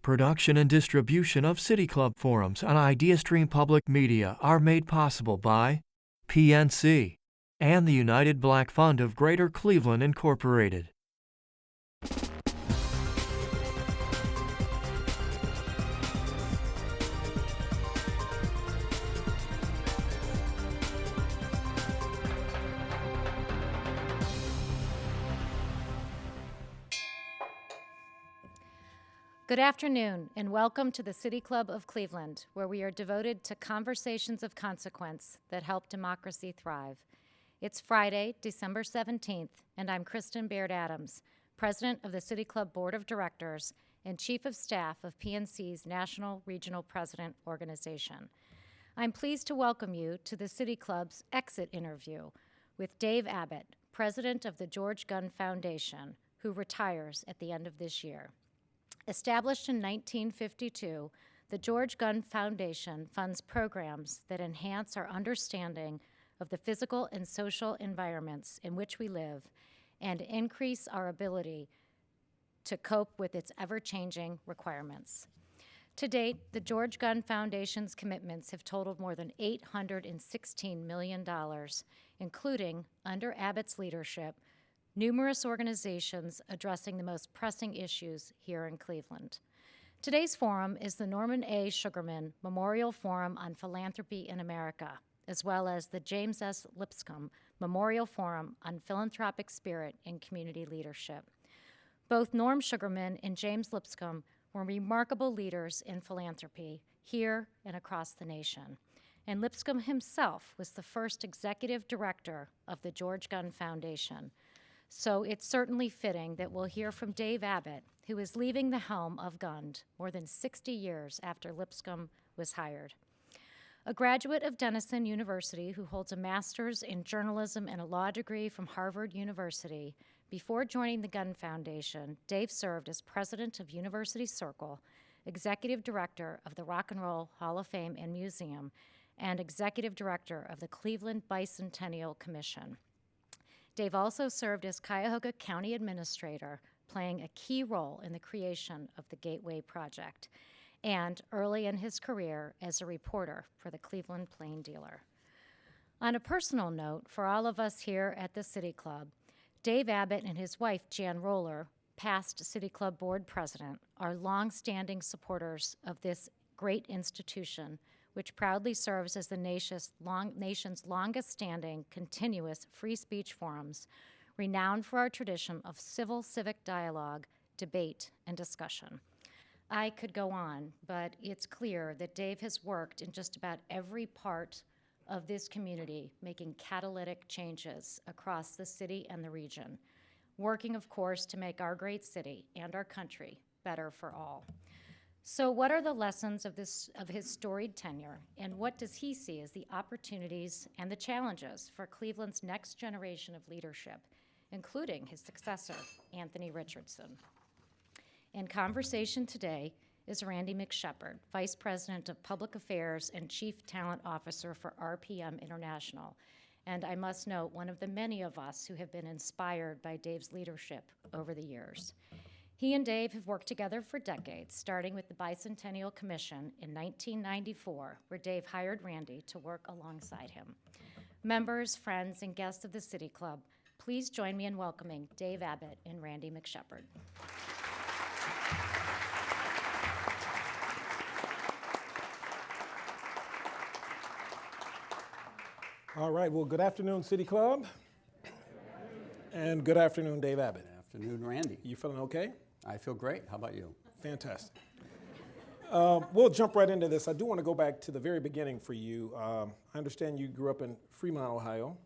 Production and distribution of City Club forums on IdeaStream Public Media are made possible by PNC and the United Black Fund of Greater Cleveland, Incorporated. Good afternoon, and welcome to the City Club of Cleveland, where we are devoted to conversations of consequence that help democracy thrive. It's Friday, December 17th, and I'm Kristen Baird-Adams, President of the City Club Board of Directors and Chief of Staff of PNC's National Regional President Organization. I'm pleased to welcome you to the City Club's exit interview with Dave Abbott, President of the George Gunn Foundation, who retires at the end of this year. Established in 1952, the George Gunn Foundation funds programs that enhance our understanding of the physical and social environments in which we live and increase our ability to cope with its ever-changing requirements. To date, the George Gunn Foundation's commitments have totaled more than $816 million, including, under Abbott's leadership, numerous organizations addressing the most pressing issues here in Cleveland. Today's forum is the Norman A. Sugarman Memorial Forum on Philanthropy in America, as well as the James S. Lipscomb Memorial Forum on Philanthropic Spirit and Community Leadership. Both Norm Sugarman and James Lipscomb were remarkable leaders in philanthropy here and across the nation. And Lipscomb himself was the first executive director of the George Gunn Foundation. So it's certainly fitting that we'll hear from Dave Abbott, who is leaving the helm of Gund more than 60 years after Lipscomb was hired. A graduate of Denison University who holds a master's in journalism and a law degree from Harvard University, before joining the Gunn Foundation, Dave served as president of University Circle, executive director of the Rock and Roll Hall of Fame and Museum, and executive director of the Cleveland Bicentennial Commission. Dave also served as Cuyahoga County Administrator, playing a key role in the creation of the Gateway Project, and early in his career as a reporter for the Cleveland Plain Dealer. On a personal note, for all of us here at the City Club, Dave Abbott and his wife, Jan Roller, past City Club Board President, are longstanding supporters of this great institution, which proudly serves as the nation's longest-standing continuous free speech forums, renowned for our tradition of civil civic dialogue, debate, and discussion. I could go on, but it's clear that Dave has worked in just about every part of this community, making catalytic changes across the city and the region, working, of course, to make our great city and our country better for all. So what are the lessons of his storied tenure, and what does he see as the opportunities and the challenges for Cleveland's next generation of leadership, including his successor, Anthony Richardson? In conversation today is Randy McShepard, Vice President of Public Affairs and Chief Talent Officer for RPM International, and I must note, one of the many of us who have been inspired by Dave's leadership over the years. He and Dave have worked together for decades, starting with the Bicentennial Commission in 1994, where Dave hired Randy to work alongside him. Members, friends, and guests of the City Club, please join me in welcoming Dave Abbott and Randy McShepard. All right, well, good afternoon, City Club. And good afternoon, Dave Abbott. Good afternoon, Randy. You feeling okay? I feel great. How about you? Fantastic. We'll jump right into this. I do want to go back to the very beginning for you. I understand you grew up in Fremont, Ohio,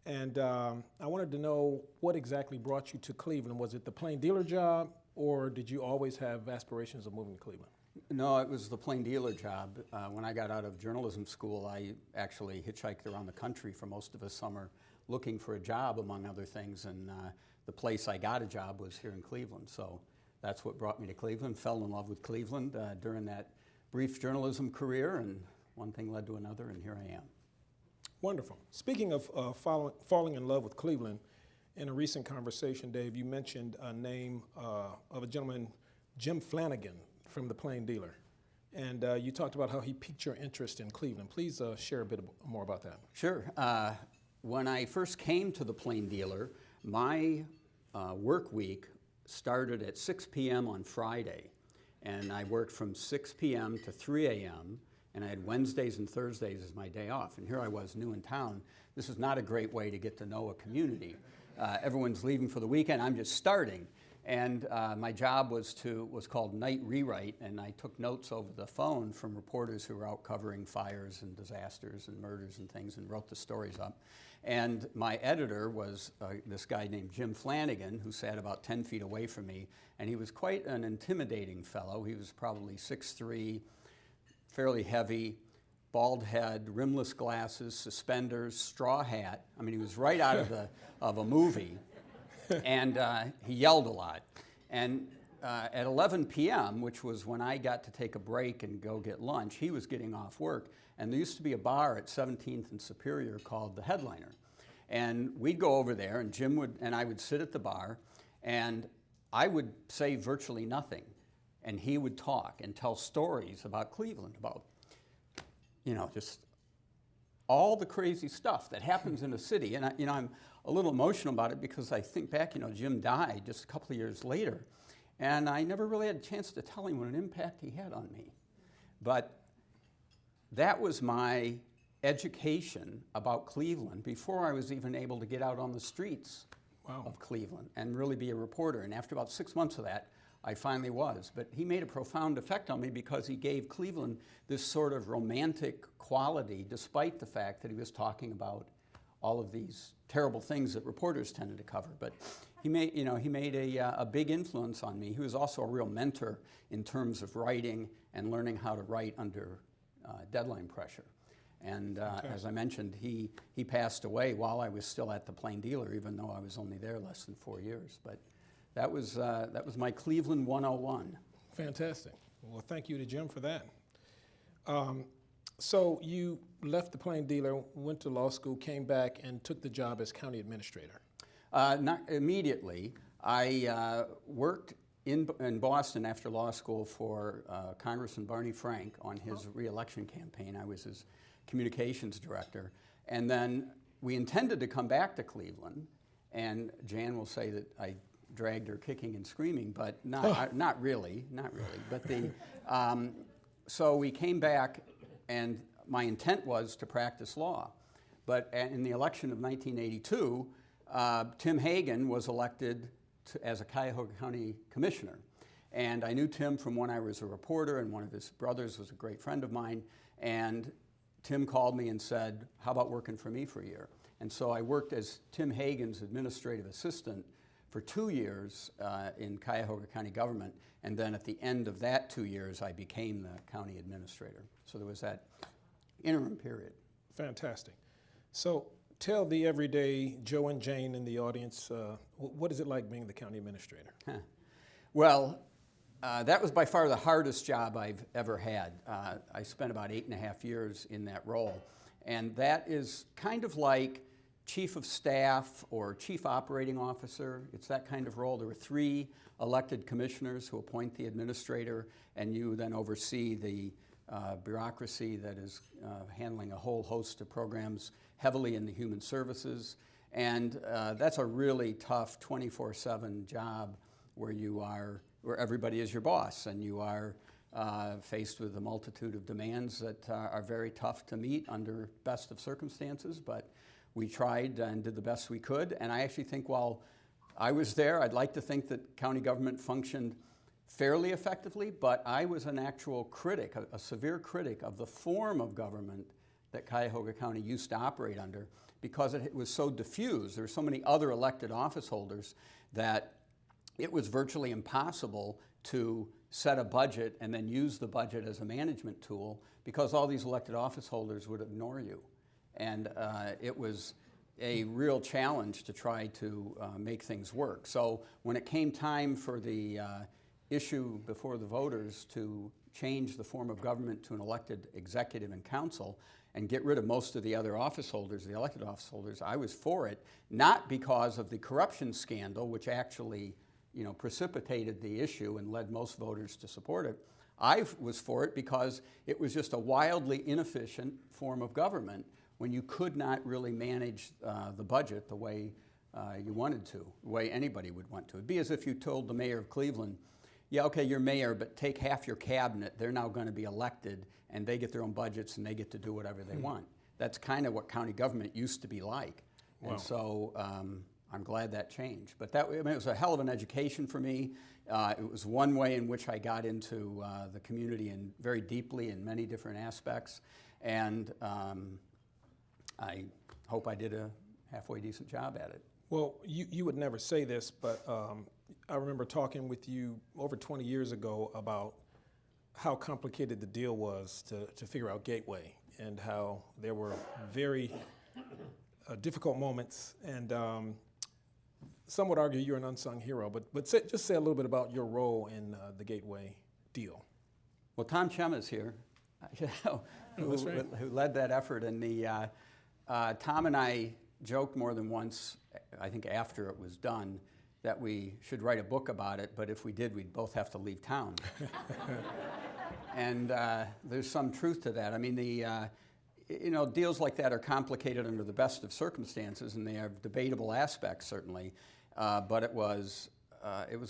and I wanted to know what exactly brought you to Cleveland. Was it the plain dealer job, or did you always have aspirations of moving to Cleveland? No, it was the plain dealer job. When I got out of journalism school, I actually hitchhiked around the country for most of a summer looking for a job, among other things, and the place I got a job was here in Cleveland. So that's what brought me to Cleveland. Fell in love with Cleveland during that brief journalism career, and one thing led to another, and here I am. Wonderful. Speaking of falling in love with Cleveland, in a recent conversation, Dave, you mentioned a name of a gentleman, Jim Flanagan, from the Plain Dealer. And you talked about how he piqued your interest in Cleveland. Please share a bit more about that. Sure. When I first came to the Plain Dealer, my work week started at 6 p.m. on Friday. And I worked from 6 p.m. to 3 a.m. and I had Wednesdays and Thursdays as my day off. And here I was, new in town. This is not a great way to get to know a community. Everyone's leaving for the weekend. I'm just starting. And my job was called Night Rewrite, and I took notes over the phone from reporters who were out covering fires and disasters and murders and things, and wrote the stories up. And my editor was this guy named Jim Flanagan, who sat about 10 feet away from me, and he was quite an intimidating fellow. He was probably 6'3", fairly heavy, bald head, rimless glasses, suspenders, straw hat. I mean, he was right out of a movie. And he yelled a lot. And at 11 p.m., which was when I got to take a break and go get lunch, he was getting off work. And there used to be a bar at 17th and Superior called the Headliner. And we'd go over there, and Jim and I would sit at the bar, and I would say virtually nothing. And he would talk and tell stories about Cleveland, about, just all the crazy stuff that happens in a city. And I'm a little emotional about it because I think back, Jim died just a couple of years later, and I never really had a chance to tell him what an impact he had on me. But that was my education about Cleveland before I was even able to get out on the streets of Cleveland and really be a reporter. And after about 6 months of that, I finally was. But he made a profound effect on me because he gave Cleveland this sort of romantic quality, despite the fact that he was talking about all of these terrible things that reporters tended to cover. But he made a big influence on me. He was also a real mentor in terms of writing and learning how to write under deadline pressure. And as I mentioned, he passed away while I was still at the Plain Dealer, even though I was only there less than 4 years. But that was my Cleveland 101. Fantastic. Well, thank you to Jim for that. So you left the Plain Dealer, went to law school, came back, and took the job as county administrator. Not immediately. I worked in Boston after law school for Congressman Barney Frank on his re-election campaign. I was his communications director. And then we intended to come back to Cleveland, and Jan will say that I dragged her kicking and screaming, but not really. But so we came back, and my intent was to practice law. But in the election of 1982, Tim Hagan was elected as a Cuyahoga County Commissioner. And I knew Tim from when I was a reporter, and one of his brothers was a great friend of mine. And Tim called me and said, how about working for me for a year? And so I worked as Tim Hagan's administrative assistant for 2 years in Cuyahoga County government. And then at the end of that 2 years, I became the county administrator. So there was that interim period. Fantastic. So tell the everyday Joe and Jane in the audience, what is it like being the county administrator? Well, that was by far the hardest job I've ever had. I spent about 8.5 years in that role. And that is kind of like chief of staff or chief operating officer. It's that kind of role. There were 3 elected commissioners who appoint the administrator, and you then oversee the bureaucracy that is handling a whole host of programs heavily in the human services. And that's a really tough 24/7 job where everybody is your boss, and you are faced with a multitude of demands that are very tough to meet under best of circumstances, but we tried and did the best we could. And I actually think while I was there, I'd like to think that county government functioned fairly effectively, but I was an actual critic, a severe critic of the form of government that Cuyahoga County used to operate under, because it was so diffused. There were so many other elected office holders that it was virtually impossible to set a budget and then use the budget as a management tool, because all these elected office holders would ignore you. And it was a real challenge to try to make things work. So when it came time for the issue before the voters to change the form of government to an elected executive and council and get rid of most of the other office holders, the elected office holders, I was for it, not because of the corruption scandal, which actually precipitated the issue and led most voters to support it. I was for it because it was just a wildly inefficient form of government when you could not really manage the budget the way you wanted to, the way anybody would want to. It'd be as if you told the mayor of Cleveland, yeah, okay, you're mayor, but take half your cabinet, they're now going to be elected, and they get their own budgets and they get to do whatever they want. That's kind of what county government used to be like. Wow. And so I'm glad that changed. But that, I mean, it was a hell of an education for me. It was one way in which I got into the community and very deeply in many different aspects. And I hope I did a halfway decent job at it. Well, you would never say this, but I remember talking with you over 20 years ago about how complicated the deal was to figure out Gateway, and how there were very difficult moments, and some would argue you're an unsung hero, but just say a little bit about your role in the Gateway deal. Well, Tom Chema is here, who led that effort, and Tom and I joked more than once, I think after it was done, that we should write a book about it, but if we did, we'd both have to leave town. And there's some truth to that. I mean, deals like that are complicated under the best of circumstances, and they have debatable aspects, certainly. But it was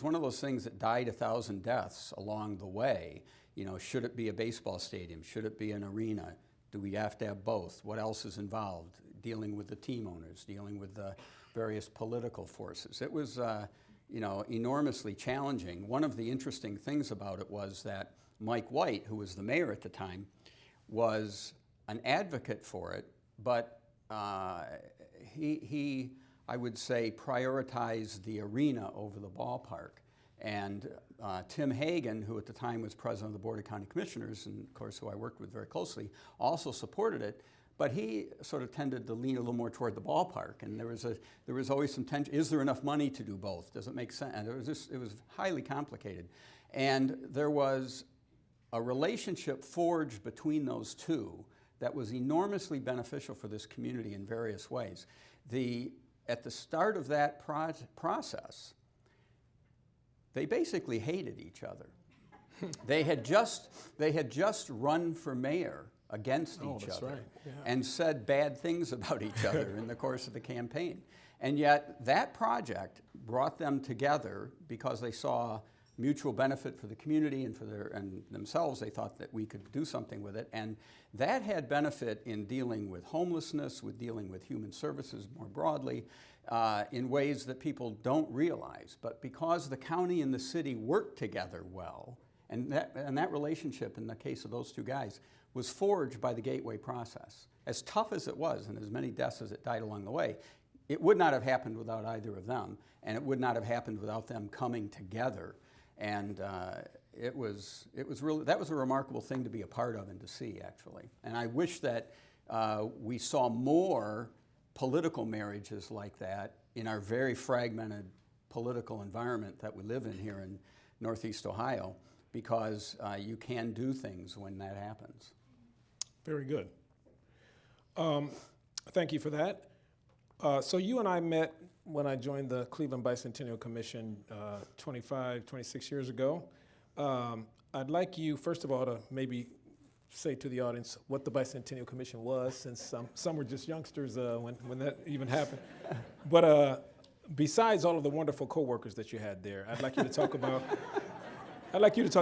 one of those things that died 1,000 deaths along the way. You know, should it be a baseball stadium? Should it be an arena? Do we have to have both? What else is involved? Dealing with the team owners, dealing with the various political forces. It was, enormously challenging. One of the interesting things about it was that Mike White, who was the mayor at the time, was an advocate for it, but he, I would say, prioritized the arena over the ballpark. And Tim Hagan, who at the time was president of the Board of County Commissioners, and of course who I worked with very closely, also supported it. But he sort of tended to lean a little more toward the ballpark, and there was always some tension. Is there enough money to do both? Does it make sense? And it was highly complicated, and there was a relationship forged between those two that was enormously beneficial for this community in various ways. At the start of that process, they basically hated each other. They had just run for mayor against each other, right. Yeah. And said bad things about each other in the course of the campaign. And yet that project brought them together because they saw mutual benefit for the community and for themselves. They thought that we could do something with it. And that had benefit in dealing with homelessness, with dealing with human services more broadly, in ways that people don't realize. But because the county and the city worked together well, and that relationship in the case of those two guys was forged by the Gateway process. As tough as it was, and as many deaths as it died along the way, it would not have happened without either of them, and it would not have happened without them coming together. And that was a remarkable thing to be a part of and to see, actually. And I wish that we saw more political marriages like that in our very fragmented political environment that we live in here in Northeast Ohio, because you can do things when that happens. Very good. Thank you for that. So you and I met when I joined the Cleveland Bicentennial Commission 26 years ago. I'd like you, first of all, to maybe say to the audience what the Bicentennial Commission was, since some were just youngsters when that even happened. But besides all of the wonderful coworkers that you had there, I'd like you to talk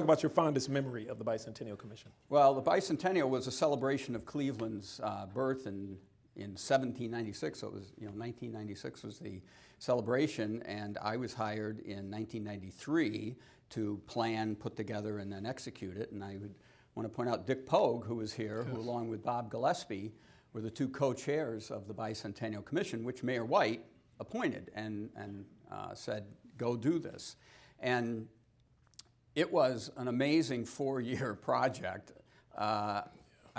about your fondest memory of the Bicentennial Commission. Well, the Bicentennial was a celebration of Cleveland's birth in 1796. So it was, 1996 was the celebration, and I was hired in 1993 to plan, put together, and then execute it. And I would want to point out Dick Pogue, who was here, who along with Bob Gillespie were the two co-chairs of the Bicentennial Commission, which Mayor White appointed and said, go do this. And it was an amazing 4-year project. I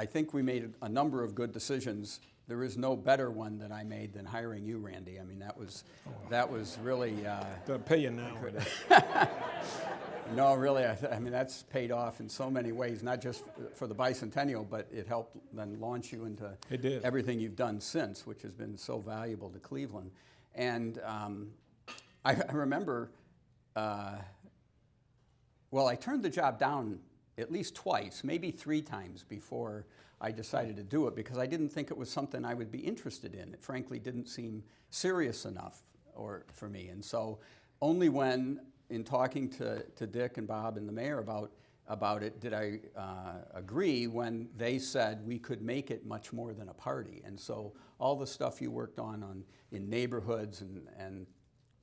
think we made a number of good decisions. There is no better one that I made than hiring you, Randy. I mean, that was really. They'll pay you now. No, really. I mean, that's paid off in so many ways, not just for the Bicentennial, but it helped then launch you into everything you've done since, which has been so valuable to Cleveland. And I remember. Well, I turned the job down at least twice, maybe 3 times before I decided to do it, because I didn't think it was something I would be interested in. It frankly didn't seem serious enough for me. And so only when, in talking to Dick and Bob and the mayor about it, did I agree when they said we could make it much more than a party. And so all the stuff you worked on in neighborhoods and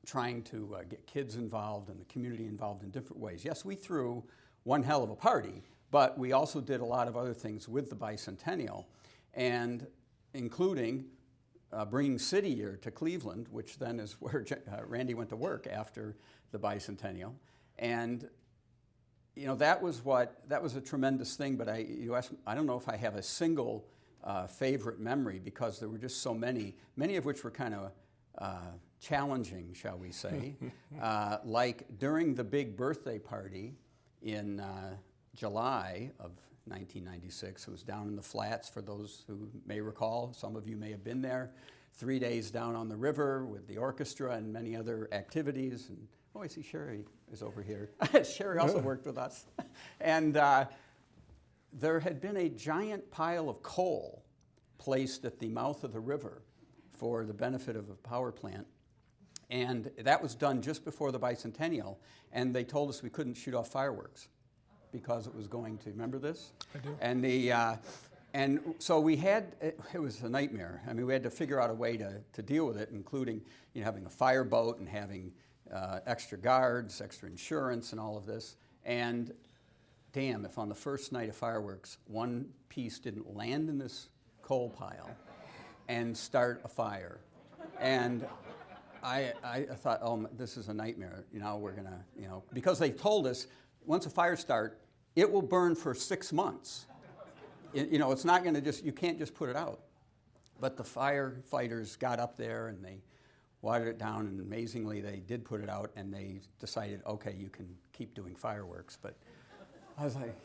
trying to get kids involved and the community involved in different ways. Yes, we threw one hell of a party, but we also did a lot of other things with the Bicentennial, and including bringing City Year to Cleveland, which then is where Randy went to work after the Bicentennial. And you know, that was a tremendous thing, but I don't know if I have a single favorite memory, because there were just so many of which were kind of challenging, shall we say. Like during the big birthday party in July of 1996, it was down in the flats, for those who may recall. Some of you may have been there. 3 days down on the river with the orchestra and many other activities. And oh, I see Sherry is over here. Sherry also worked with us. And there had been a giant pile of coal placed at the mouth of the river for the benefit of a power plant. And that was done just before the Bicentennial. And they told us we couldn't shoot off fireworks because it was going to, remember this? I do. And so we had, it was a nightmare. I mean, we had to figure out a way to deal with it, including having a fireboat and having extra guards, extra insurance, and all of this. And damn, if on the first night of fireworks, one piece didn't land in this coal pile and start a fire. And I thought, oh, this is a nightmare. We're gonna, because they told us once a fire starts, it will burn for 6 months. It's not gonna you can't just put it out. But the firefighters got up there and they watered it down, and amazingly they did put it out, and they decided, okay, you can keep doing fireworks. But I was like,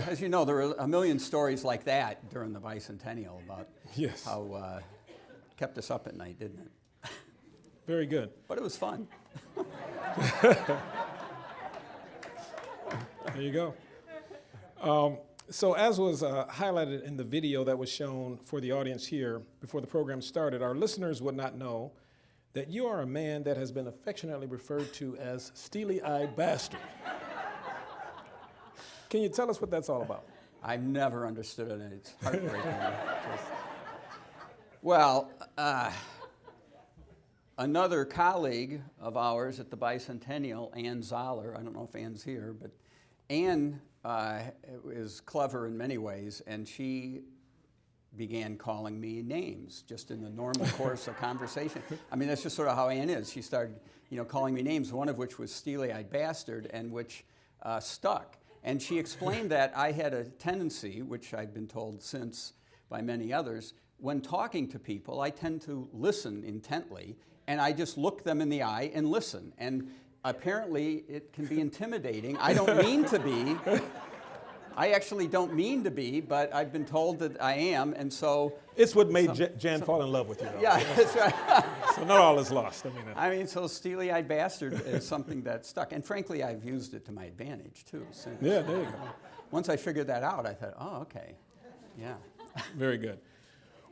as you know, there were a million stories like that during the Bicentennial about how kept us up at night, didn't it? Very good. But it was fun. There you go. So as was highlighted in the video that was shown for the audience here before the program started, our listeners would not know that you are a man that has been affectionately referred to as steely-eyed bastard. Can you tell us what that's all about? I've never understood it, and it's heartbreaking. Well, another colleague of ours at the Bicentennial, Ann Zoller, I don't know if Ann's here, but Ann is clever in many ways, and she began calling me names just in the normal course of conversation. I mean, that's just sort of how Ann is. She started, calling me names, one of which was steely-eyed bastard, and which stuck. And she explained that I had a tendency, which I've been told since by many others, when talking to people, I tend to listen intently, and I just look them in the eye and listen. And apparently, it can be intimidating. I don't mean to be. I actually don't mean to be, but I've been told that I am, and so... It's what made Jan fall in love with you, though. Yeah, that's right. So not all is lost. So steely-eyed bastard is something that stuck. And frankly, I've used it to my advantage, too. Since. Yeah, there you go. Once I figured that out, I thought, oh, okay, yeah. Very good.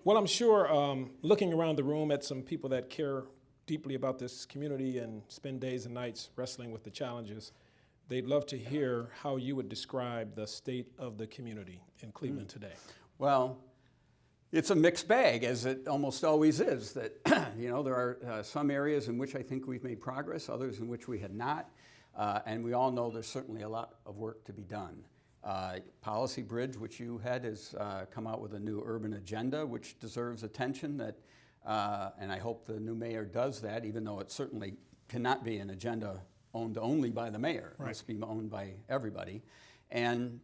Well, I'm sure looking around the room at some people that care deeply about this community and spend days and nights wrestling with the challenges, they'd love to hear how you would describe the state of the community in Cleveland today. Well, it's a mixed bag, as it almost always is, that there are some areas in which I think we've made progress, others in which we had not, and we all know there's certainly a lot of work to be done. Policy Bridge, which you had, has come out with a new urban agenda, which deserves attention, and I hope the new mayor does that, even though it certainly cannot be an agenda owned only by the mayor. Right. It must be owned by everybody. And,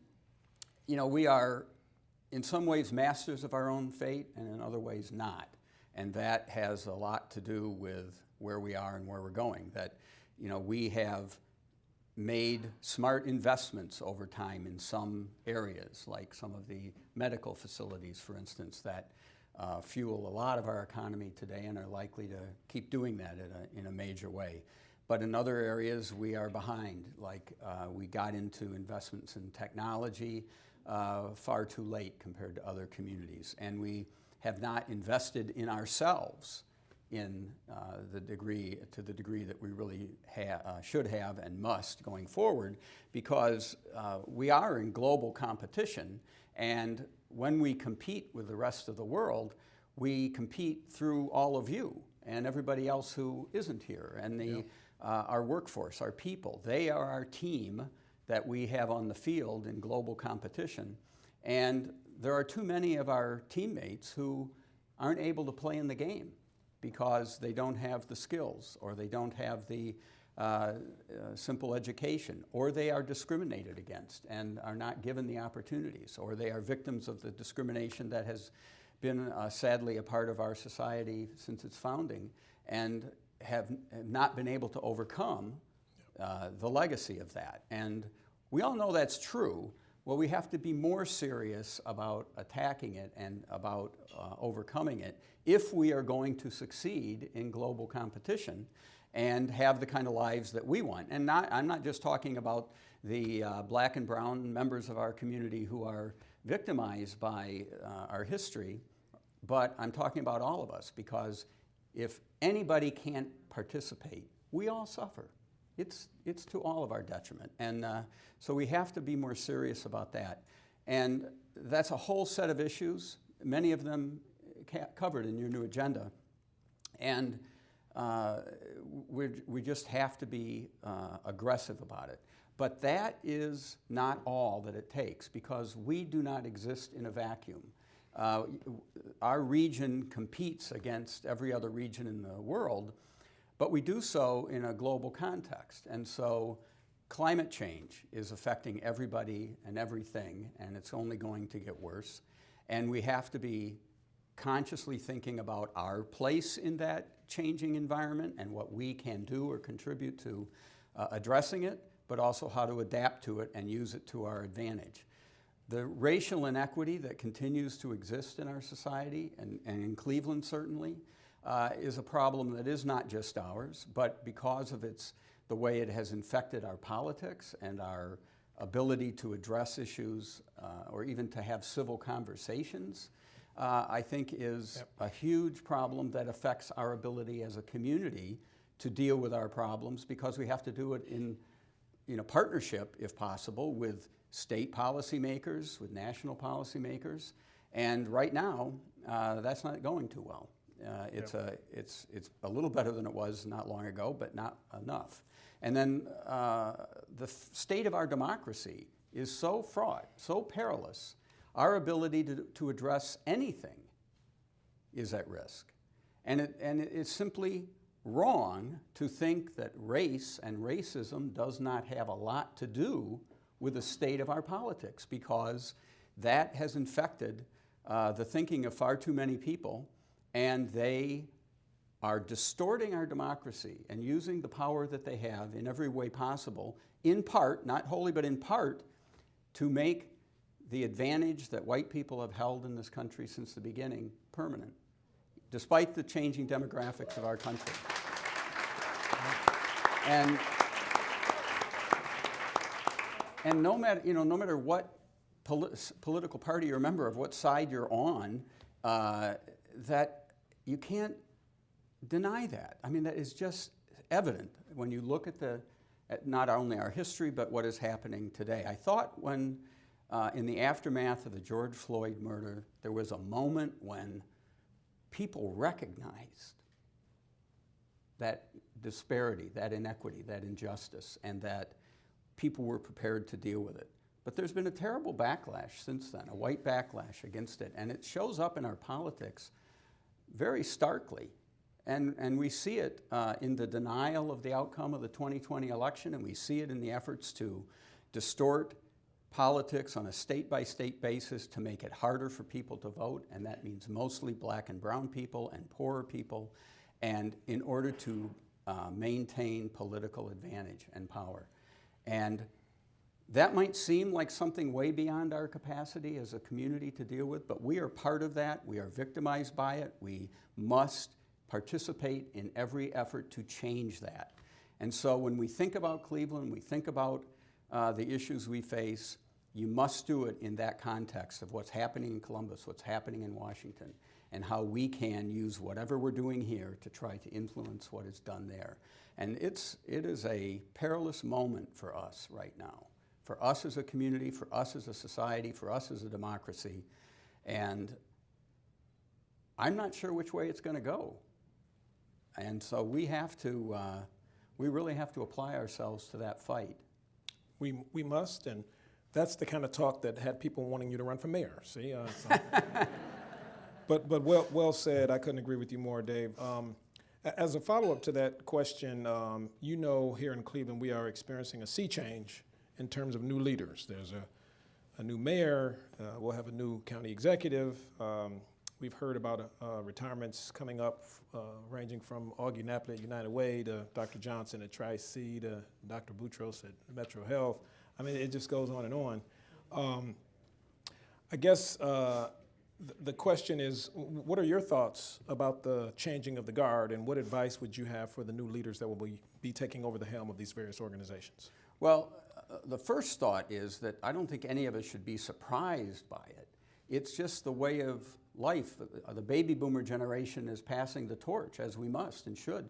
we are in some ways masters of our own fate, and in other ways not. And that has a lot to do with where we are and where we're going. That, we have made smart investments over time in some areas, like some of the medical facilities, for instance, that fuel a lot of our economy today and are likely to keep doing that in a major way. But in other areas, we are behind. Like we got into investments in technology far too late compared to other communities. And we have not invested in ourselves in the degree that we really should have and must going forward, because we are in global competition, and when we compete with the rest of the world, we compete through all of you and everybody else who isn't here, and our workforce, our people. They are our team that we have on the field in global competition, and there are too many of our teammates who aren't able to play in the game because they don't have the skills, or they don't have the simple education, or they are discriminated against and are not given the opportunities, or they are victims of the discrimination that has been sadly a part of our society since its founding, and have not been able to overcome the legacy of that. And we all know that's true. Well, we have to be more serious about attacking it and about overcoming it if we are going to succeed in global competition and have the kind of lives that we want. And I'm not just talking about the black and brown members of our community who are victimized by our history, but I'm talking about all of us, because if anybody can't participate, we all suffer. It's to all of our detriment. And so we have to be more serious about that. And that's a whole set of issues, many of them covered in your new agenda. And we just have to be aggressive about it. But that is not all that it takes, because we do not exist in a vacuum. Our region competes against every other region in the world, but we do so in a global context. And so climate change is affecting everybody and everything, and it's only going to get worse. And we have to be consciously thinking about our place in that changing environment and what we can do or contribute to addressing it, but also how to adapt to it and use it to our advantage. The racial inequity that continues to exist in our society, and in Cleveland certainly, is a problem that is not just ours, but because of the way it has infected our politics and our ability to address issues or even to have civil conversations, I think is a huge problem that affects our ability as a community to deal with our problems, because we have to do it in partnership, if possible, with state policymakers, with national policymakers. And right now, that's not going too well. It's a little better than it was not long ago, but not enough. And then the state of our democracy is so fraught, so perilous, our ability to address anything is at risk. And it's simply wrong to think that race and racism does not have a lot to do with the state of our politics, because that has infected the thinking of far too many people, and they are distorting our democracy and using the power that they have in every way possible, in part, not wholly, but in part, to make the advantage that white people have held in this country since the beginning permanent, despite the changing demographics of our country. And no matter what political party you're a member of, what side you're on, that you can't deny that. I mean, that is just evident when you look at not only our history, but what is happening today. I thought when, in the aftermath of the George Floyd murder, there was a moment when people recognized that disparity, that inequity, that injustice, and that people were prepared to deal with it. But there's been a terrible backlash since then, a white backlash against it, and it shows up in our politics very starkly. And we see it in the denial of the outcome of the 2020 election, and we see it in the efforts to distort politics on a state-by-state basis to make it harder for people to vote, and that means mostly black and brown people and poorer people, and in order to maintain political advantage and power. And that might seem like something way beyond our capacity as a community to deal with, but we are part of that. We are victimized by it. We must participate in every effort to change that. And so when we think about Cleveland, we think about the issues we face, you must do it in that context of what's happening in Columbus, what's happening in Washington, and how we can use whatever we're doing here to try to influence what is done there. And it is a perilous moment for us right now, for us as a community, for us as a society, for us as a democracy. And I'm not sure which way it's going to go. And so we really have to apply ourselves to that fight. We must, and that's the kind of talk that had people wanting you to run for mayor. See, but well said. I couldn't agree with you more, Dave. As a follow-up to that question, you know, here in Cleveland, we are experiencing a sea change in terms of new leaders. There's a new mayor. We'll have a new county executive. We've heard about retirements coming up, ranging from Augie Napoli at United Way to Dr. Johnson at Tri-C to Dr. Boutros at Metro Health. I mean, it just goes on and on. I guess the question is, what are your thoughts about the changing of the guard, and what advice would you have for the new leaders that will be taking over the helm of these various organizations? Well, the first thought is that I don't think any of us should be surprised by it. It's just the way of life. The baby boomer generation is passing the torch, as we must and should.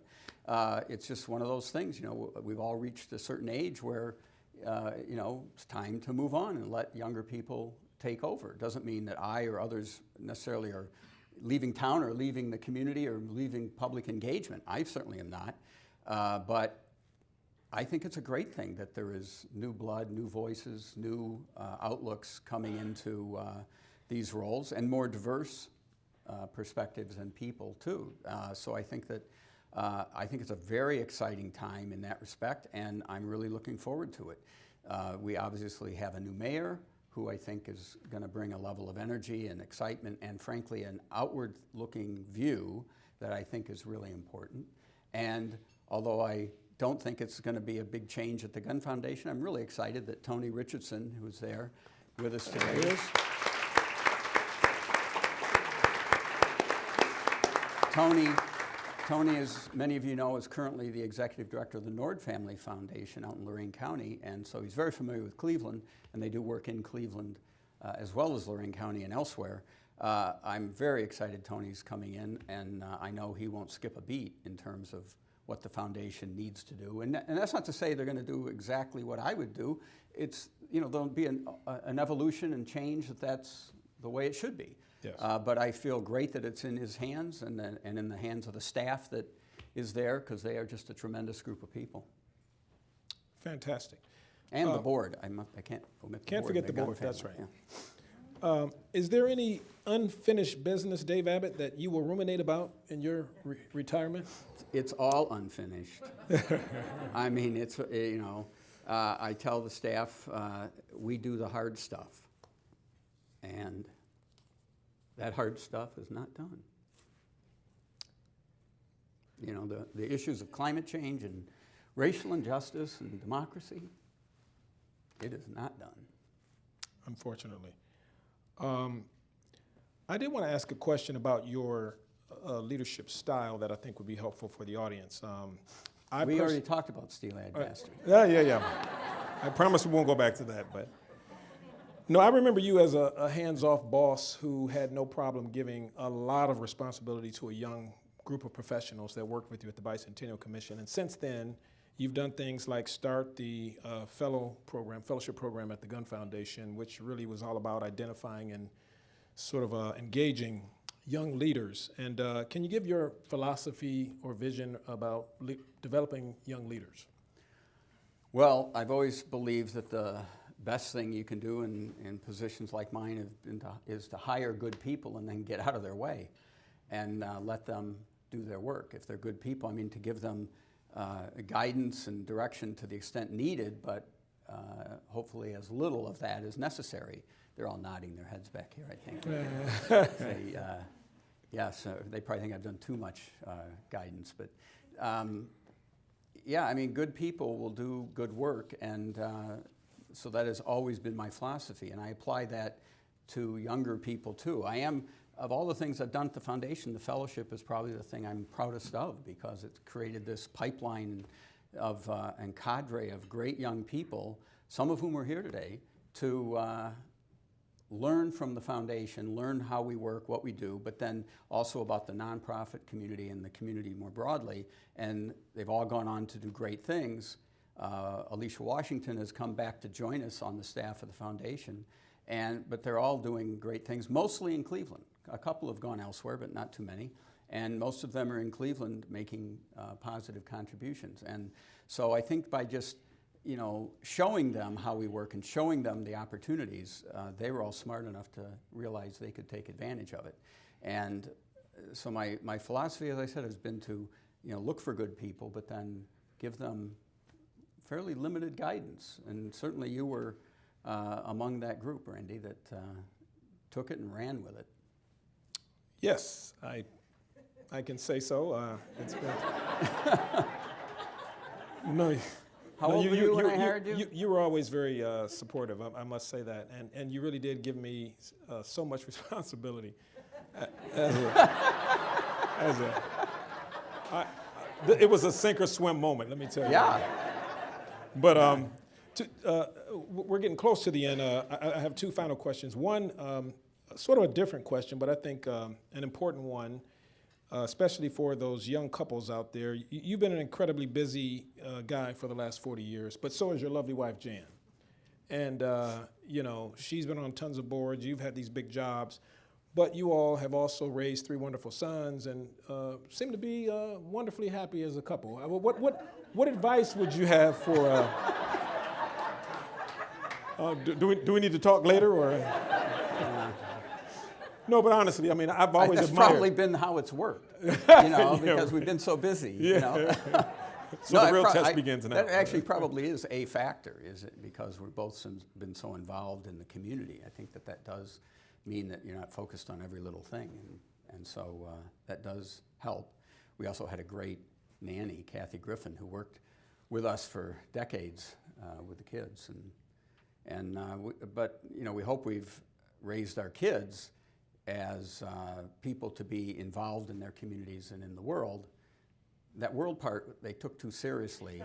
It's just one of those things, you know, we've all reached a certain age where, you know, it's time to move on and let younger people take over. It doesn't mean that I or others necessarily are leaving town or leaving the community or leaving public engagement. I certainly am not. But I think it's a great thing that there is new blood, new voices, new outlooks coming into these roles, and more diverse perspectives and people too. So I think that it's a very exciting time in that respect, and I'm really looking forward to it. We obviously have a new mayor who I think is going to bring a level of energy and excitement and, frankly, an outward-looking view that I think is really important. And although I don't think it's going to be a big change at the Gun Foundation, I'm really excited that Tony Richardson, who's there with us today, Tony, as many of you know, is currently the executive director of the Nord Family Foundation out in Lorain County, and so he's very familiar with Cleveland, and they do work in Cleveland as well as Lorain County and elsewhere. I'm very excited Tony's coming in, and I know he won't skip a beat in terms of what the foundation needs to do. And that's not to say they're going to do exactly what I would do. It's, you know, there'll be an evolution and change that's the way it should be. Yes. But I feel great that it's in his hands and in the hands of the staff that is there, because they are just a tremendous group of people. Fantastic. And the board. I can't omit the board. Can't forget the board, that's right. Yeah. Is there any unfinished business, Dave Abbott, that you will ruminate about in your retirement? It's all unfinished. I mean, it's, you know, I tell the staff, we do the hard stuff. And that hard stuff is not done. You know, the issues of climate change and racial injustice and democracy, it is not done. Unfortunately. I did want to ask a question about your leadership style that I think would be helpful for the audience. We already talked about steel-eyed bastard. Yeah. I promise we won't go back to that, but. No, I remember you as a hands-off boss who had no problem giving a lot of responsibility to a young group of professionals that worked with you at the Bicentennial Commission. And since then, you've done things like start the fellowship program at the Gun Foundation, which really was all about identifying and sort of engaging young leaders. And can you give your philosophy or vision about developing young leaders? Well, I've always believed that the best thing you can do in positions like mine is to hire good people and then get out of their way and let them do their work. If they're good people, I mean, to give them guidance and direction to the extent needed, but hopefully as little of that is necessary. They're all nodding their heads back here, I think. Yes, they probably think I've done too much guidance, but yeah, I mean, good people will do good work, and so that has always been my philosophy, and I apply that to younger people too. Of all the things I've done at the foundation, the fellowship is probably the thing I'm proudest of, because it's created this pipeline and cadre of great young people, some of whom are here today, to learn from the foundation, learn how we work, what we do, but then also about the nonprofit community and the community more broadly. And they've all gone on to do great things. Alicia Washington has come back to join us on the staff of the foundation, but they're all doing great things, mostly in Cleveland. A couple have gone elsewhere, but not too many. And most of them are in Cleveland making positive contributions. And so I think by just showing them how we work and showing them the opportunities, they were all smart enough to realize they could take advantage of it. And so my philosophy, as I said, has been to look for good people, but then give them fairly limited guidance. And certainly you were among that group, Randy, that took it and ran with it. Yes, I can say so. It's been no. How old were you when I hired you? You were always very supportive, I must say that. And you really did give me so much responsibility. It was a sink or swim moment, let me tell you. Yeah. But we're getting close to the end. I have two final questions. One, sort of a different question, but I think an important one. Especially for those young couples out there. You've been an incredibly busy guy for the last 40 years, but so is your lovely wife, Jan. And, she's been on tons of boards. You've had these big jobs, but you all have also raised 3 wonderful sons and seem to be wonderfully happy as a couple. What advice would you have for, do we need to talk later or? No, but honestly, I mean, I've always That's admired. probably been how it's worked, because we've been so busy, So the real test begins now. That actually probably is a factor, is it? Because we're both been so involved in the community. I think that does mean that you're not focused on every little thing, and so that does help. We also had a great nanny, Kathy Griffin, who worked with us for decades with the kids, but we hope we've raised our kids as people to be involved in their communities and in the world. That world part they took too seriously.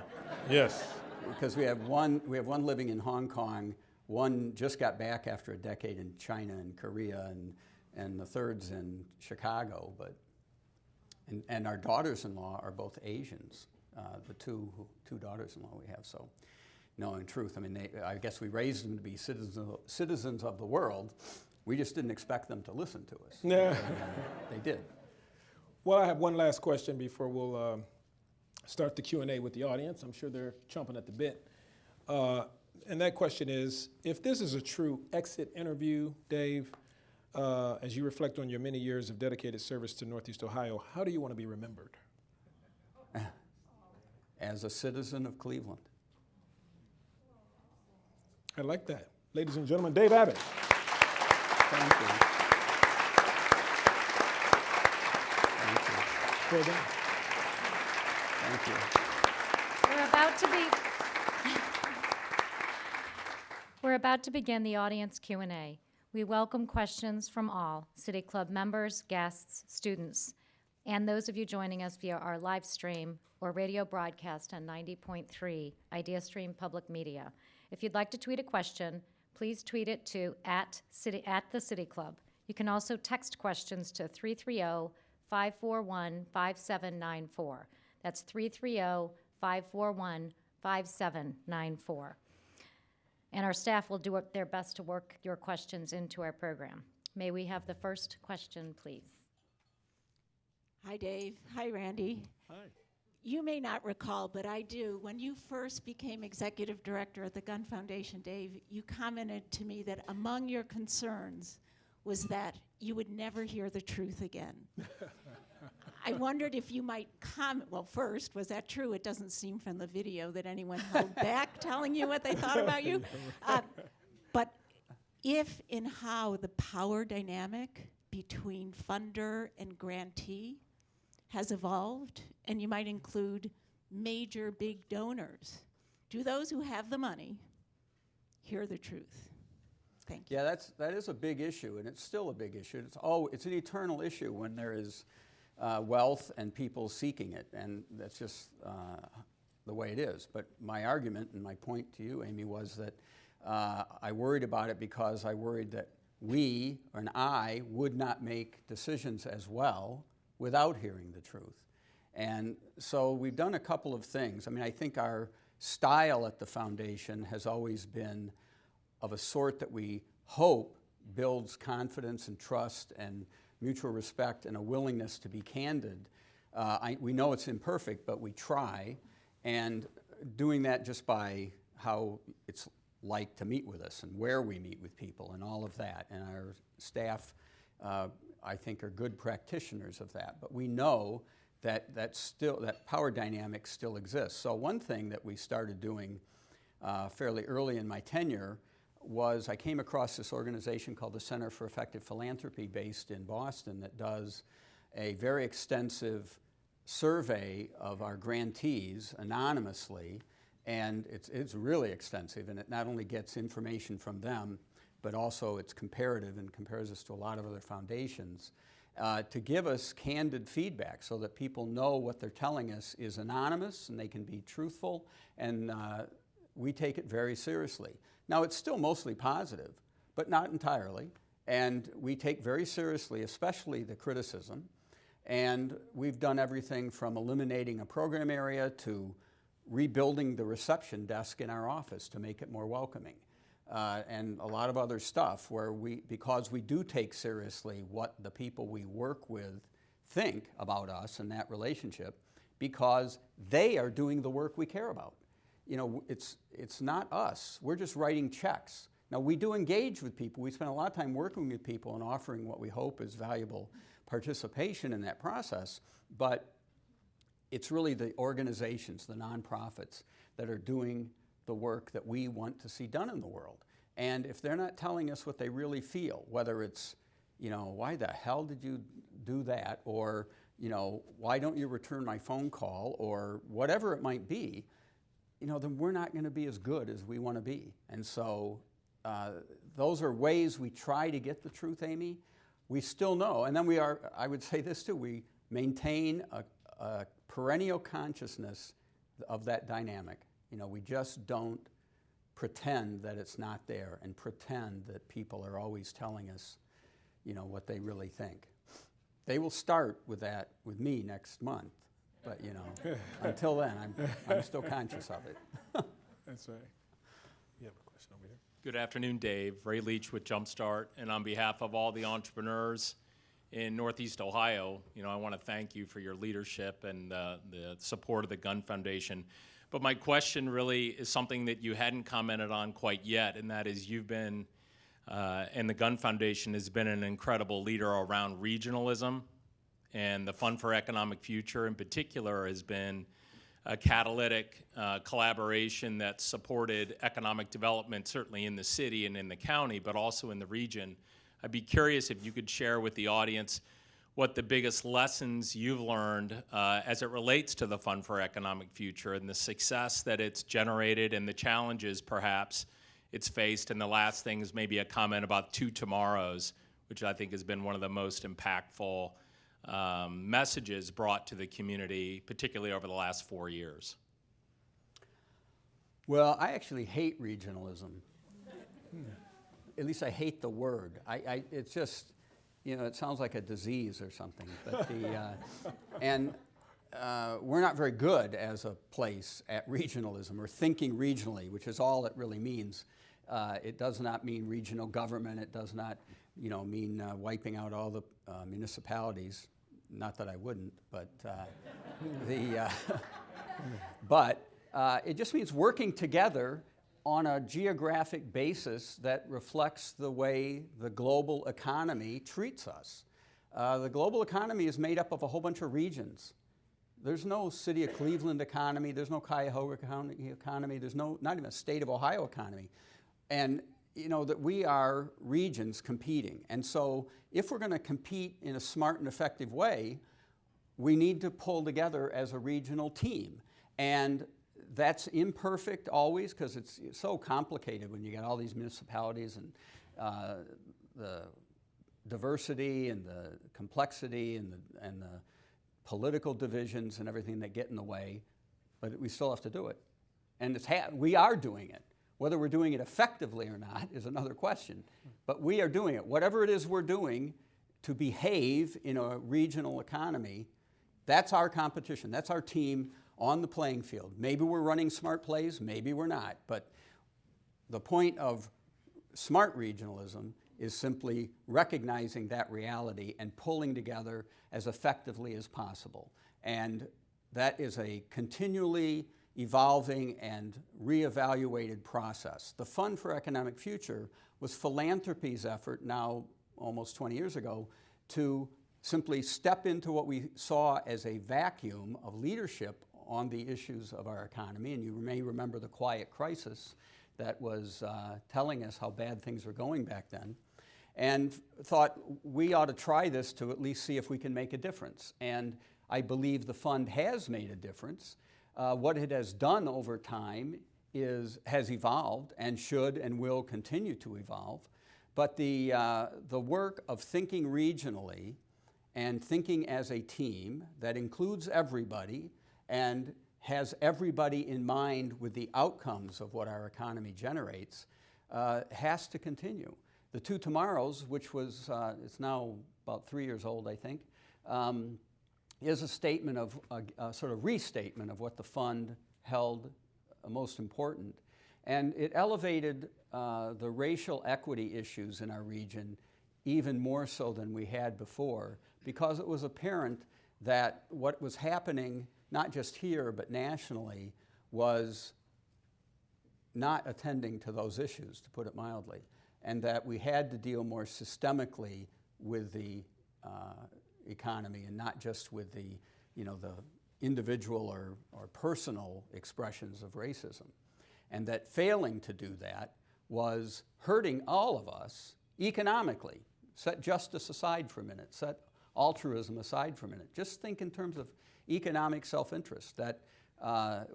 Yes. Because we have one living in Hong Kong, one just got back after a decade in China and Korea, and the third's in Chicago. And our daughters-in-law are both Asians. The two daughters-in-law we have. So, no, in truth, I mean, I guess we raised them to be citizens of the world. We just didn't expect them to listen to us. Yeah. They did. Well, I have one last question before we'll start the Q&A with the audience. I'm sure they're chomping at the bit. And that question is, if this is a true exit interview, Dave, as you reflect on your many years of dedicated service to Northeast Ohio, how do you want to be remembered? As a citizen of Cleveland. I like that. Ladies and gentlemen, Dave Abbott. Thank you. Well done. Thank you. We're about to begin the audience Q&A. We welcome questions from all, City Club members, guests, students, and those of you joining us via our live stream or radio broadcast on 90.3 IdeaStream Public Media. If you'd like to tweet a question, please tweet it to at the City Club. You can also text questions to 330-541-5794. That's 330-541-5794. And our staff will do their best to work your questions into our program. May we have the first question, please? Hi, Dave. Hi, Randy. Hi. You may not recall, but I do. When you first became executive director at the Gun Foundation, Dave, you commented to me that among your concerns was that you would never hear the truth again. I wondered if you might comment. Well, first, was that true? It doesn't seem from the video that anyone held back telling you what they thought about you. But if and how the power dynamic between funder and grantee has evolved, and you might include major big donors, do those who have the money hear the truth? Thank you. Yeah, that is a big issue, and it's still a big issue. It's an eternal issue when there is wealth and people seeking it, and that's just the way it is. But my argument and my point to you, Amy, was that I worried about it because I worried that we, and I, would not make decisions as well without hearing the truth. And so we've done a couple of things. I mean, I think our style at the foundation has always been of a sort that we hope builds confidence and trust and mutual respect and a willingness to be candid. We know it's imperfect, but we try, and doing that just by how it's like to meet with us and where we meet with people and all of that. And our staff, I think, are good practitioners of that. But we know that that power dynamic still exists. So one thing that we started doing fairly early in my tenure was I came across this organization called the Center for Effective Philanthropy based in Boston that does a very extensive survey of our grantees anonymously, and it's really extensive, and it not only gets information from them, but also it's comparative and compares us to a lot of other foundations to give us candid feedback so that people know what they're telling us is anonymous and they can be truthful, and we take it very seriously. Now, it's still mostly positive, but not entirely, and we take very seriously, especially the criticism, and we've done everything from eliminating a program area to rebuilding the reception desk in our office to make it more welcoming, and a lot of other stuff where because we do take seriously what the people we work with think about us and that relationship, because they are doing the work we care about. You know, it's not us. We're just writing checks. Now, we do engage with people. We spend a lot of time working with people and offering what we hope is valuable participation in that process, but it's really the organizations, the nonprofits, that are doing the work that we want to see done in the world. And if they're not telling us what they really feel, whether it's, you know, why the hell did you do that? Or, you know, why don't you return my phone call? Or whatever it might be, you know, then we're not going to be as good as we want to be. And so those are ways we try to get the truth, Amy. We still know, and then I would say this too, we maintain a perennial consciousness of that dynamic. You know, we just don't pretend that it's not there and pretend that people are always telling us, you know, what they really think. They will start with that with me next month, but, you know, until then, I'm still conscious of it. That's right. You have a question over here. Good afternoon, Dave. Ray Leach with Jumpstart, and on behalf of all the entrepreneurs in Northeast Ohio, you know, I want to thank you for your leadership and the support of the Gun Foundation. But my question really is something that you hadn't commented on quite yet, and that is you've been, and the Gun Foundation has been an incredible leader around regionalism, and the Fund for Economic Future in particular has been a catalytic collaboration that supported economic development, certainly in the city and in the county, but also in the region. I'd be curious if you could share with the audience what the biggest lessons you've learned as it relates to the Fund for Economic Future and the success that it's generated and the challenges perhaps it's faced. And the last thing is maybe a comment about 2 Tomorrows, which I think has been one of the most impactful messages brought to the community, particularly over the last 4 years. Well, I actually hate regionalism. At least I hate the word. It's just, you know, it sounds like a disease or something. But we're not very good as a place at regionalism or thinking regionally, which is all it really means. It does not mean regional government. It does not, you know, mean wiping out all the municipalities. Not that I wouldn't, but it just means working together on a geographic basis that reflects the way the global economy treats us. The global economy is made up of a whole bunch of regions. There's no city of Cleveland economy, there's no Cuyahoga economy, there's not even a state of Ohio economy. And you know that we are regions competing. And so if we're going to compete in a smart and effective way, we need to pull together as a regional team. And that's imperfect always because it's so complicated when you got all these municipalities and the diversity and the complexity and the political divisions and everything that get in the way. but we still have to do it. And we are doing it. Whether we're doing it effectively or not is another question. But we are doing it. Whatever it is we're doing to behave in a regional economy, that's our competition. That's our team on the playing field. Maybe we're running smart plays, maybe we're not. But the point of smart regionalism is simply recognizing that reality and pulling together as effectively as possible. And that is a continually evolving and reevaluated process. The Fund for Economic Future was philanthropy's effort now almost 20 years ago to simply step into what we saw as a vacuum of leadership on the issues of our economy. And you may remember the quiet crisis that was telling us how bad things were going back then, and thought we ought to try this to at least see if we can make a difference. And I believe the fund has made a difference. What it has done over time has evolved and should and will continue to evolve. But the work of thinking regionally and thinking as a team that includes everybody and has everybody in mind with the outcomes of what our economy generates has to continue. The Two Tomorrows, which was, it's now about 3 years old, I think, is a statement of, a sort of restatement of what the fund held most important. And it elevated the racial equity issues in our region even more so than we had before, because it was apparent that what was happening, not just here, but nationally, was not attending to those issues, to put it mildly, and that we had to deal more systemically with the economy and not just with the, the individual or personal expressions of racism. And that failing to do that was hurting all of us economically. Set justice aside for a minute, set altruism aside for a minute. Just think in terms of economic self-interest, that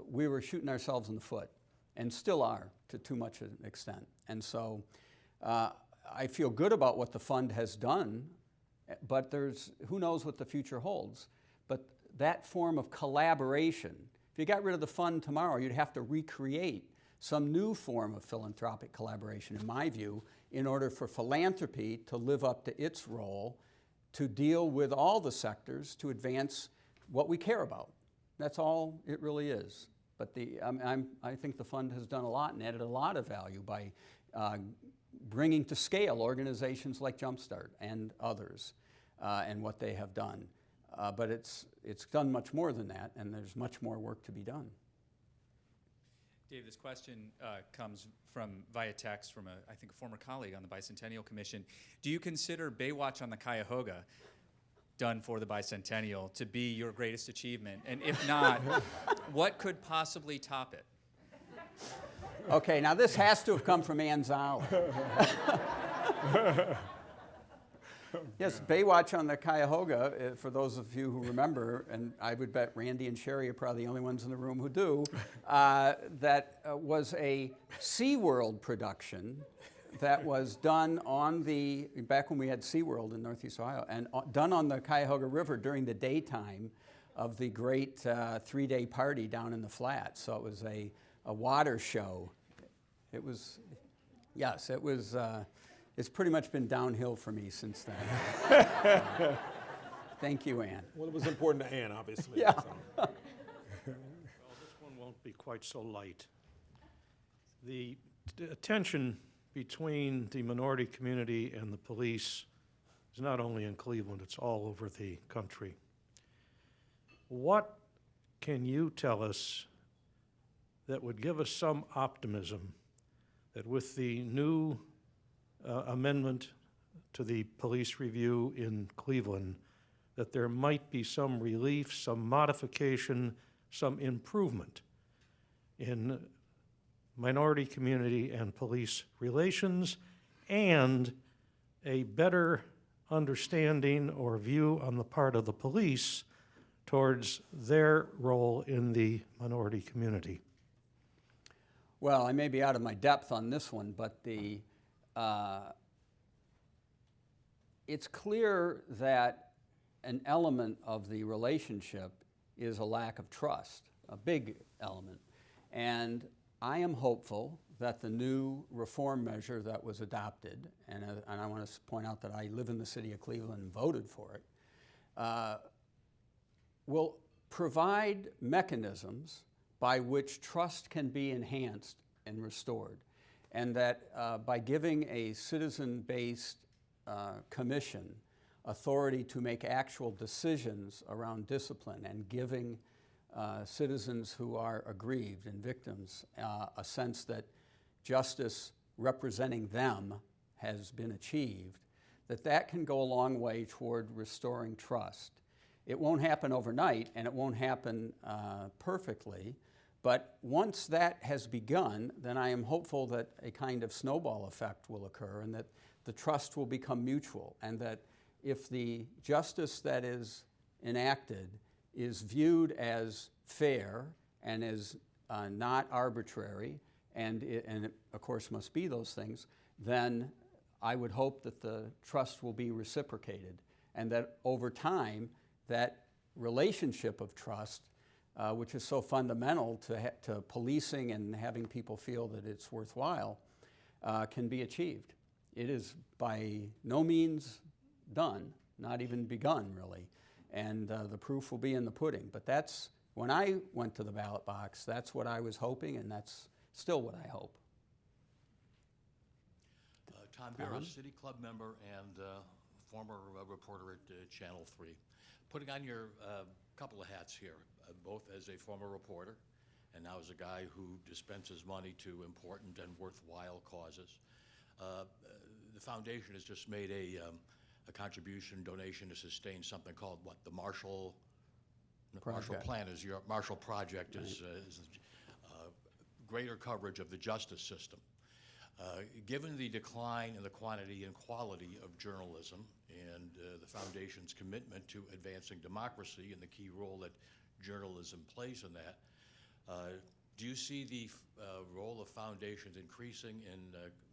we were shooting ourselves in the foot, and still are to too much an extent. And so I feel good about what the fund has done, but who knows what the future holds. But that form of collaboration, if you got rid of the fund tomorrow, you'd have to recreate some new form of philanthropic collaboration, in my view, in order for philanthropy to live up to its role to deal with all the sectors to advance what we care about. That's all it really is. But I think the fund has done a lot and added a lot of value by bringing to scale organizations like Jumpstart and others and what they have done. But it's done much more than that, and there's much more work to be done. Dave, this question comes via text from I think a former colleague on the Bicentennial Commission. Do you consider Baywatch on the Cuyahoga, done for the Bicentennial, to be your greatest achievement? And if not, what could possibly top it? Okay, now this has to have come from Ann Zoller. Yes, Baywatch on the Cuyahoga, for those of you who remember, and I would bet Randy and Sherry are probably the only ones in the room who do, that was a SeaWorld production that was done back when we had SeaWorld in Northeast Ohio, and done on the Cuyahoga River during the daytime of the great 3-day party down in the flats. So it was a water show. It was, yes, it was, it's pretty much been downhill for me since then. Thank you, Ann. Well, it was important to Ann, obviously. Yeah. So. Well, this one won't be quite so light. The tension between the minority community and the police is not only in Cleveland, it's all over the country. What can you tell us that would give us some optimism that with the new amendment to the police review in Cleveland, that there might be some relief, some modification, some improvement in minority community and police relations, and a better understanding or view on the part of the police towards their role in the minority community? Well, I may be out of my depth on this one, but it's clear that an element of the relationship is a lack of trust a big element. And I am hopeful that the new reform measure that was adopted, and I want to point out that I live in the city of Cleveland and voted for it, will provide mechanisms by which trust can be enhanced and restored. And that by giving a citizen-based commission authority to make actual decisions around discipline and giving citizens who are aggrieved and victims a sense that justice representing them has been achieved, that can go a long way toward restoring trust. It won't happen overnight, and it won't happen perfectly, but once that has begun, then I am hopeful that a kind of snowball effect will occur and that the trust will become mutual, and that if the justice that is enacted is viewed as fair and as not arbitrary, and it of course must be those things, then I would hope that the trust will be reciprocated, and that over time that relationship of trust, which is so fundamental to policing and having people feel that it's worthwhile, can be achieved. It is by no means done, not even begun really, and the proof will be in the pudding. But that's, when I went to the ballot box, that's what I was hoping, and that's still what I hope. Tom Barrow, City Club member and former reporter at Channel 3. Putting on your couple of hats here, both as a former reporter and now as a guy who dispenses money to important and worthwhile causes. The foundation has just made a contribution donation to sustain something called what, the Marshall Plan is your Marshall Project, right. is greater coverage of the justice system. Given the decline in the quantity and quality of journalism and the Foundation's commitment to advancing democracy and the key role that journalism plays in that, do you see the role of foundations increasing in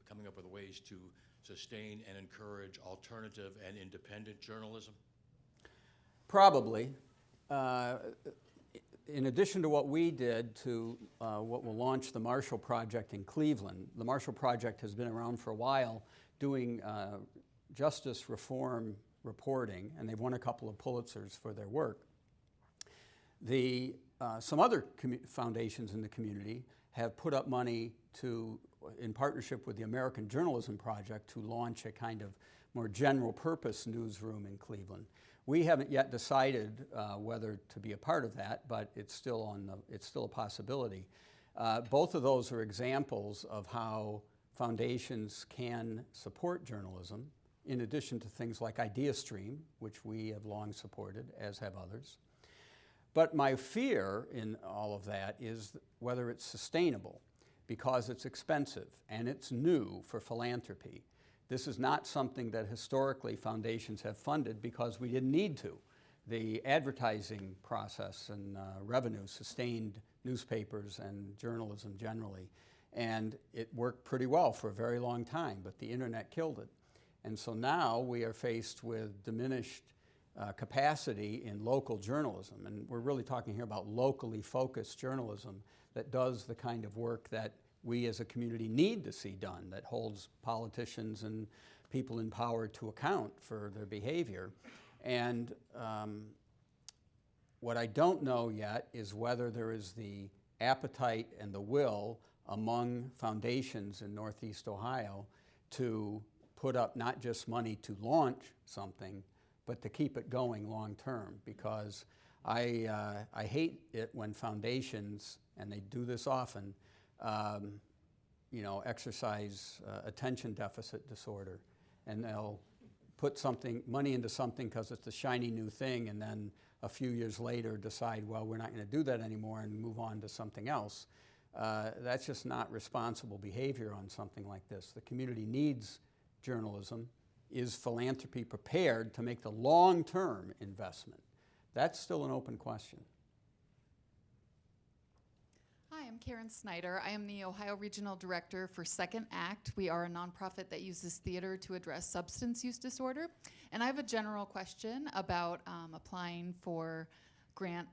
coming up with ways to sustain and encourage alternative and independent journalism? Probably. In addition to what we did to what will launch the Marshall Project in Cleveland, the Marshall Project has been around for a while doing justice reform reporting, and they've won a couple of Pulitzers for their work. Some other foundations in the community have put up money to, in partnership with the American Journalism Project, to launch a kind of more general purpose newsroom in Cleveland. We haven't yet decided whether to be a part of that, but it's still a possibility. Both of those are examples of how foundations can support journalism, in addition to things like IdeaStream, which we have long supported, as have others. But my fear in all of that is whether it's sustainable, because it's expensive and it's new for philanthropy. This is not something that historically foundations have funded because we didn't need to. The advertising process and revenue sustained newspapers and journalism generally. And it worked pretty well for a very long time, but the internet killed it. And so now we are faced with diminished capacity in local journalism. And we're really talking here about locally focused journalism that does the kind of work that we as a community need to see done, that holds politicians and people in power to account for their behavior. And what I don't know yet is whether there is the appetite and the will among foundations in Northeast Ohio to put up not just money to launch something, but to keep it going long term, because I hate it when foundations, and they do this often, exercise attention deficit disorder, and they'll put money into something because it's the shiny new thing, and then a few years later decide, well, we're not going to do that anymore and move on to something else. That's just not responsible behavior on something like this. The community needs journalism. Is philanthropy prepared to make the long-term investment? That's still an open question. Hi, I'm Karen Snyder. I am the Ohio Regional Director for Second Act. We are a nonprofit that uses theater to address substance use disorder. And I have a general question about applying for grant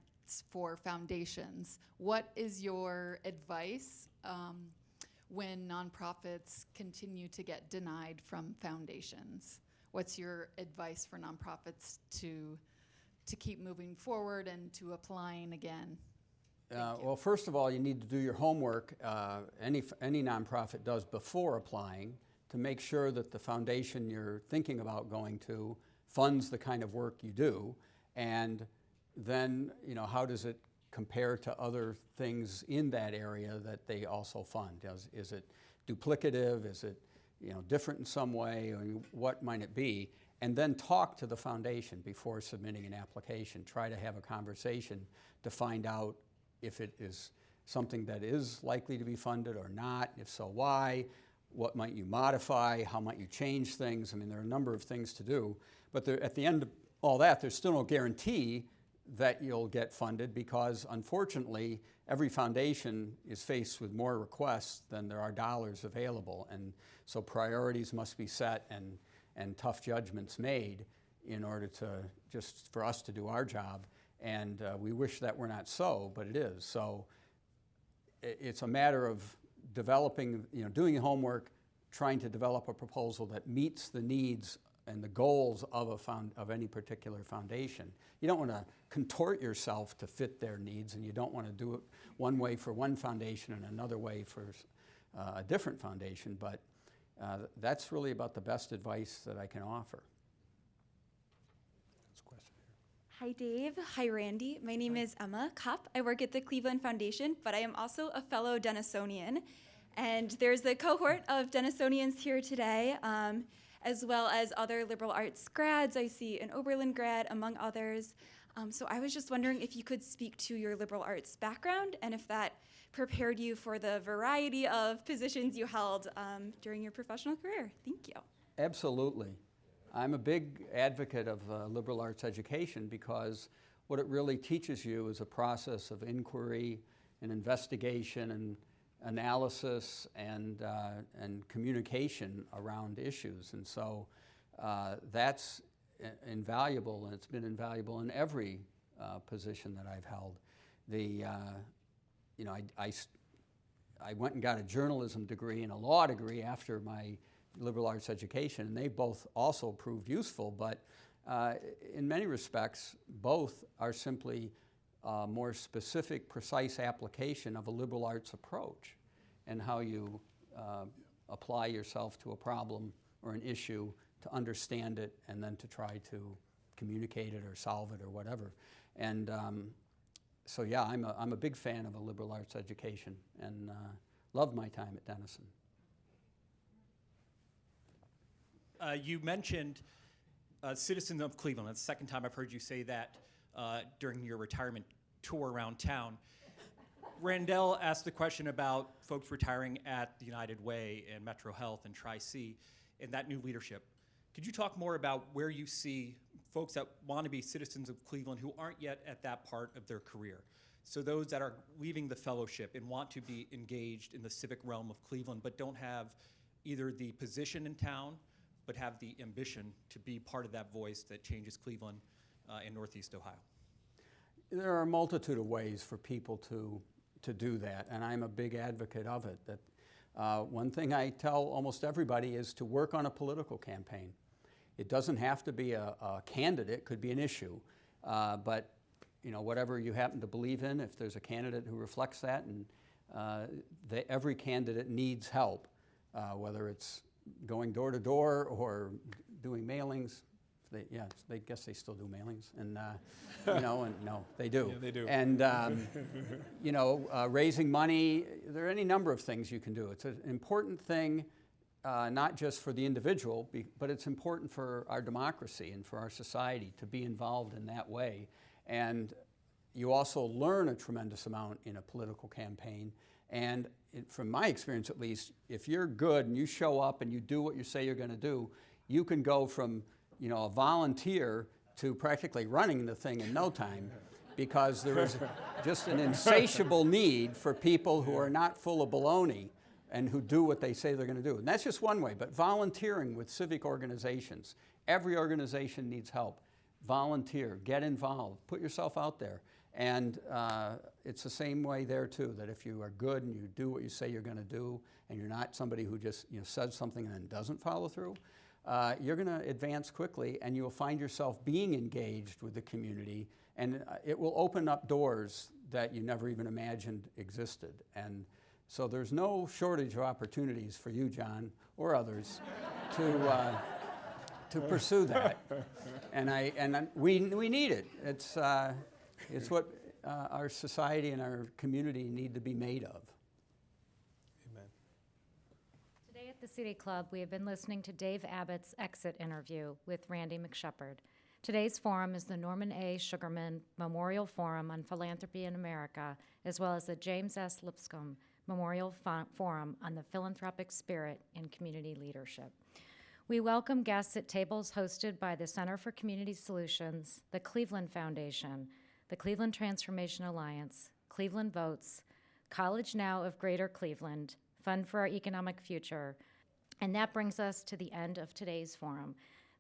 for foundations. What is your advice when nonprofits continue to get denied from foundations? What's your advice for nonprofits to keep moving forward and to applying again? Well, first of all, you need to do your homework, any nonprofit does before applying, to make sure that the foundation you're thinking about going to funds the kind of work you do, and then, how does it compare to other things in that area that they also fund? Is it duplicative? Is it, different in some way? I mean, what might it be? And then talk to the foundation before submitting an application. Try to have a conversation to find out if it is something that is likely to be funded or not. If so, why? What might you modify? How might you change things? I mean, there are a number of things to do. But at the end of all that, there's still no guarantee that you'll get funded, because unfortunately, every foundation is faced with more requests than there are dollars available. And so priorities must be set and tough judgments made in order to just for us to do our job. And we wish that were not so, but it is. So it's a matter of developing, doing homework, trying to develop a proposal that meets the needs and the goals of any particular foundation. You don't want to contort yourself to fit their needs, and you don't want to do it one way for one foundation and another way for a different foundation, but that's really about the best advice that I can offer. Hi, Dave. Hi, Randy. My name is Emma Kopp. I work at the Cleveland Foundation, but I am also a fellow Denisonian. And there's a cohort of Denisonians here today, as well as other liberal arts grads. I see an Oberlin grad, among others. So I was just wondering if you could speak to your liberal arts background and if that prepared you for the variety of positions you held during your professional career. Thank you. Absolutely. I'm a big advocate of liberal arts education, because what it really teaches you is a process of inquiry and investigation and analysis and communication around issues. And so that's invaluable, and it's been invaluable in every position that I've held. I went and got a journalism degree and a law degree after my liberal arts education, and they both also proved useful, but in many respects, both are simply a more specific, precise application of a liberal arts approach and how you apply yourself to a problem or an issue to understand it and then to try to communicate it or solve it or whatever. And so yeah, I'm a big fan of a liberal arts education and loved my time at Denison. You mentioned citizens of Cleveland. That's the second time I've heard you say that during your retirement tour around town. Randell asked the question about folks retiring at the United Way and Metro Health and Tri-C and that new leadership. Could you talk more about where you see folks that want to be citizens of Cleveland who aren't yet at that part of their career? So those that are leaving the fellowship and want to be engaged in the civic realm of Cleveland but don't have either the position in town but have the ambition to be part of that voice that changes Cleveland in Northeast Ohio. There are a multitude of ways for people to do that, and I'm a big advocate of it. That one thing I tell almost everybody is to work on a political campaign. It doesn't have to be a candidate, it could be an issue, but whatever you happen to believe in, if there's a candidate who reflects that, and every candidate needs help, whether it's going door to door or doing mailings. They guess they still do mailings, and and no, they do. Yeah, they do. And raising money. There are any number of things you can do. It's an important thing, not just for the individual, but it's important for our democracy and for our society to be involved in that way. And you also learn a tremendous amount in a political campaign. And from my experience, at least, if you're good and you show up and you do what you say you're going to do, you can go from a volunteer to practically running the thing in no time, because there is just an insatiable need for people who are not full of baloney and who do what they say they're going to do. And that's just one way, but volunteering with civic organizations. Every organization needs help. Volunteer, get involved, put yourself out there. And it's the same way there too, that if you are good and you do what you say you're going to do, and you're not somebody who just says something and then doesn't follow through, you're going to advance quickly, and you'll find yourself being engaged with the community, and it will open up doors that you never even imagined existed. And so there's no shortage of opportunities for you, John, or others, to pursue that. And we need it. It's what our society and our community need to be made of. Amen. Today at the City Club, we have been listening to Dave Abbott's exit interview with Randy McShepard. Today's forum is the Norman A. Sugarman Memorial Forum on Philanthropy in America, as well as the James S. Lipscomb Memorial Forum on the Philanthropic Spirit in Community Leadership. We welcome guests at tables hosted by the Center for Community Solutions, the Cleveland Foundation, the Cleveland Transformation Alliance, Cleveland Votes, College Now of Greater Cleveland, Fund for Our Economic Future, and that brings us to the end of today's forum.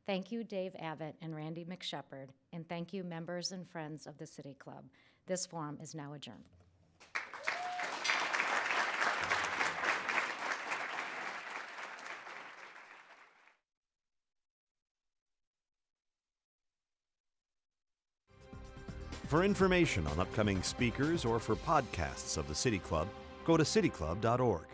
Thank you, Dave Abbott and Randy McShepard, and thank you, members and friends of the City Club. This forum is now adjourned. For information on upcoming speakers or for podcasts of the City Club, go to cityclub.org.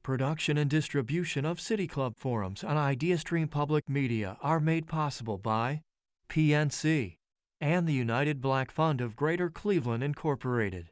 Production and distribution of City Club forums on IdeaStream Public Media are made possible by PNC and the United Black Fund of Greater Cleveland, Incorporated.